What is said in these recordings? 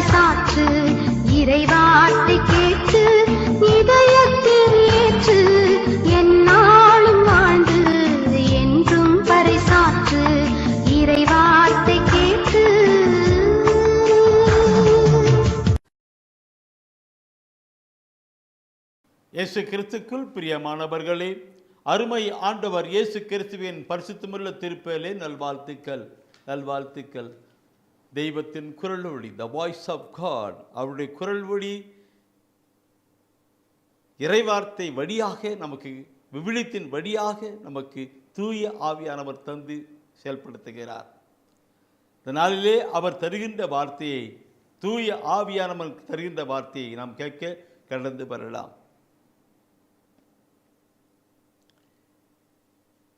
பறைசாற்று, இறைவார்த்தை கேட்டு இதயத்தில் ஏற்று, எந்நாளும் வாழ்ந்து என்றும் பறைசாற்று, இறைவார்த்தை கேட்டு. இயேசு கிறிஸ்துக்குள் பிரியமானவர்களே, அருமை ஆண்டவர் இயேசு கிறிஸ்துவின் பரிசுத்தமுள்ள திருப்பெயரிலே நல்வாழ்த்துக்கள். தெய்வத்தின் குரல் வழி, த வாய்ஸ் ஆஃப் காட், அவருடைய குரல் வழி இறைவார்த்தை வழியாக நமக்கு, விவிலியத்தின் வழியாக நமக்கு தூய ஆவியானவர் தந்து செயல்படுத்துகிறார். இந்த நாளிலே அவர் தருகின்ற வார்த்தையை, தூய ஆவியானவர் தருகின்ற வார்த்தையை நாம் கேட்க கடந்து வரலாம்.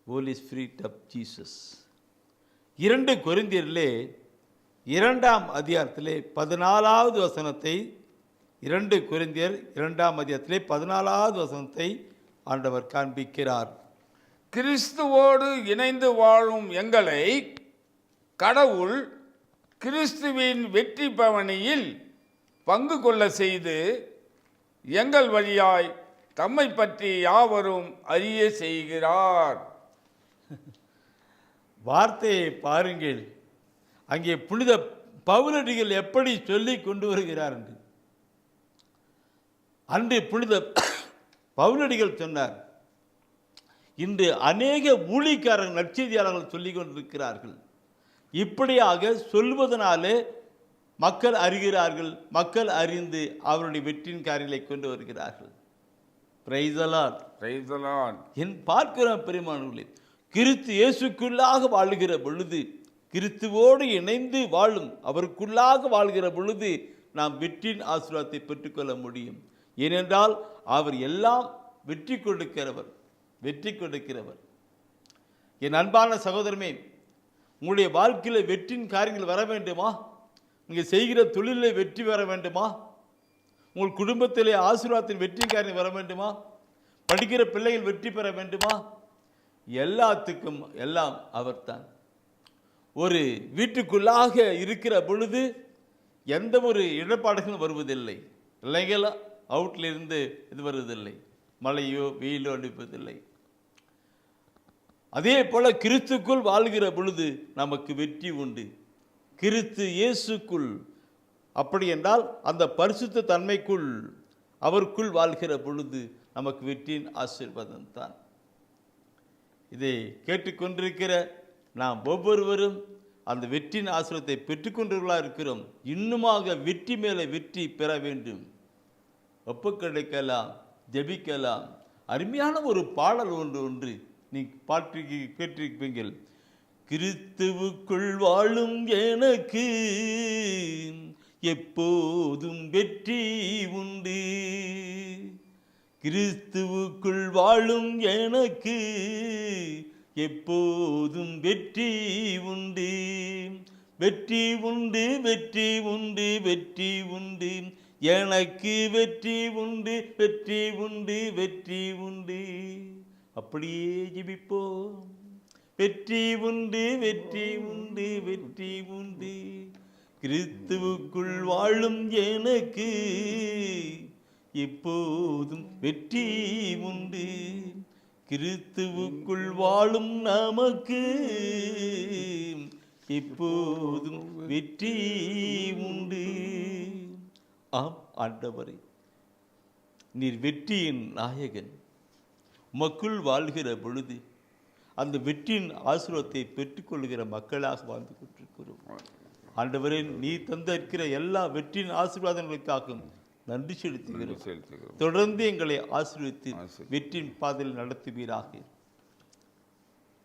Holy Spirit of Jesus. 2 கொரிந்தியரிலே 2ஆம் அதிகாரத்திலே 14வது வசனத்தை, 2 கொரிந்தியர் 2ஆம் அதிகாரத்திலே 14வது வசனத்தை ஆண்டவர் காண்பிக்கிறார். கிறிஸ்துவோடு இணைந்து வாழும் எங்களை கடவுள் கிறிஸ்துவின் வெற்றி பவனியில் பங்கு கொள்ள செய்து எங்கள் வழியாய் தம்மை பற்றி யாவரும் அறிய செய்கிறார். வார்த்தையை பாருங்கள். அங்கே புனித பவுலடிகள் எப்படி சொல்லி கொண்டு வருகிறார் என்று. அன்று புனித பவுலடிகள் சொன்னார், இன்று அநேக ஊழியக்காரர்கள், நற்செய்தியாளர்கள் சொல்லிக் கொண்டிருக்கிறார்கள். இப்படியாக சொல்வதனாலே மக்கள் அறிகிறார்கள், மக்கள் அறிந்து அவருடைய வெற்றியின் காரியங்களை கொண்டு வருகிறார்கள். Praise the Lord, praise the Lord. என் பார்க்கிற பெருமானவர்களே, கிறிஸ்து இயேசுக்குள்ளாக வாழுகிற பொழுது, கிறிஸ்துவோடு இணைந்து வாழும், அவருக்குள்ளாக வாழ்கிற பொழுது நாம் வெற்றியின் ஆசீர்வாதத்தை பெற்றுக்கொள்ள முடியும். ஏனென்றால் அவர் எல்லாம் வெற்றி கொடுக்கிறவர். என் அன்பான சகோதரமே, உங்களுடைய வாழ்க்கையில் வெற்றியின் காரியங்கள் வர வேண்டுமா? நீங்கள் செய்கிற தொழிலில் வெற்றி வர வேண்டுமா? உங்கள் குடும்பத்திலே ஆசீர்வாதத்தின் வெற்றி காரியம் வர வேண்டுமா? படிக்கிற பிள்ளைகள் வெற்றி பெற வேண்டுமா? எல்லாத்துக்கும் எல்லாம் அவர்தான். ஒரு வீட்டுக்குள்ளாக இருக்கிற பொழுது எந்த ஒரு இடர்பாடுகளும் வருவதில்லை. இல்லைங்களா? அவுட்ல இருந்து இது வருவதில்லை, மழையோ வெயிலோ அடிப்பதில்லை. அதே போல கிறிஸ்துக்குள் வாழ்கிற பொழுது நமக்கு வெற்றி உண்டு. கிறிஸ்து இயேசுக்குள், அப்படி என்றால் அந்த பரிசுத்த தன்மைக்குள், அவருக்குள் வாழ்கிற பொழுது நமக்கு வெற்றியின் ஆசீர்வாதம் தான். இதை கேட்டுக்கொண்டிருக்கிற நாம் ஒவ்வொருவரும் அந்த வெற்றியின் ஆசீர்வாதத்தை பெற்றுக்கொண்டவர்களாக இருக்கிறோம். இன்னுமாக வெற்றி மேலே வெற்றி பெற வேண்டும். ஒப்புக்கொடுக்கலாம், ஜெபிக்கலாம். அருமையான ஒரு பாடல் ஒன்று நீ பாட்டு கேட்டிருப்பீங்கள். கிறிஸ்துவுக்குள் வாழும் எனக்கு எப்போதும் வெற்றி உண்டு. கிறிஸ்துவுக்குள் வாழும் எனக்கு எப்போதும் வெற்றி உண்டு. வெற்றி உண்டு, வெற்றி உண்டு, வெற்றி உண்டு, எனக்கு வெற்றி உண்டு, வெற்றி உண்டு, வெற்றி உண்டு. அப்படியே ஜெபிப்போம். வெற்றி உண்டு, வெற்றி உண்டு, வெற்றி உண்டு. கிறிஸ்துவுக்குள் வாழும் எனக்கு எப்போதும் வெற்றி உண்டு. கிறிஸ்துவுக்குள் வாழும் நமக்கு எப்போதும் வெற்றி உண்டு. ஆம் ஆண்டவரே, நீர் வெற்றியின் நாயகன். உமக்குள் வாழ்கிற பொழுது அந்த வெற்றியின் ஆசீர்வாதத்தை பெற்றுக்கொள்கிற மக்களாக வாழ்ந்து கொண்டிருக்கிறோம். ஆண்டவரே, நீ தந்திருக்கிற எல்லா வெற்றியின் ஆசீர்வாதங்களுக்காகவும் நன்றி செலுத்துகிறோம். தொடர்ந்து எங்களை ஆசீர்வதித்து வெற்றியின் பாதையில் நடத்துவீராக.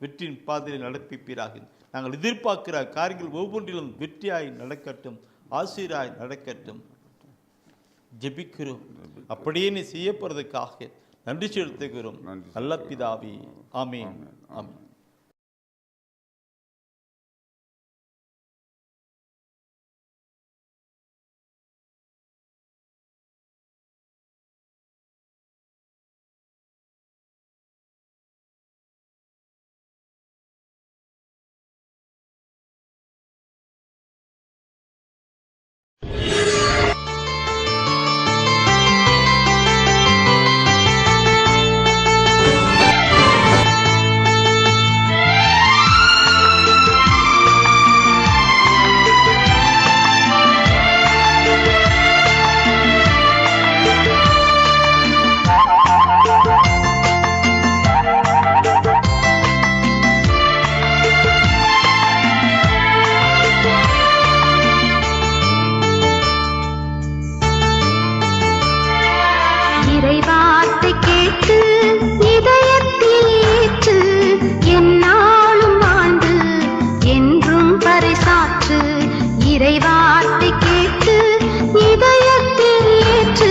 வெற்றியின் பாதையில் நடப்பிப்பீராக. நாங்கள் எதிர்பார்க்கிற காரியங்கள் ஒவ்வொன்றிலும் வெற்றியாய் நடக்கட்டும், ஆசீராய் நடக்கட்டும். ஜெபிக்கிறோம். அப்படியே நீ செய்ய போறதுக்காக நன்றி செலுத்துகிறோம். நல்ல பிதாவே, ஆமென், ஆமென். வார்த்தை கேட்டு இதயத்தில் ஏற்று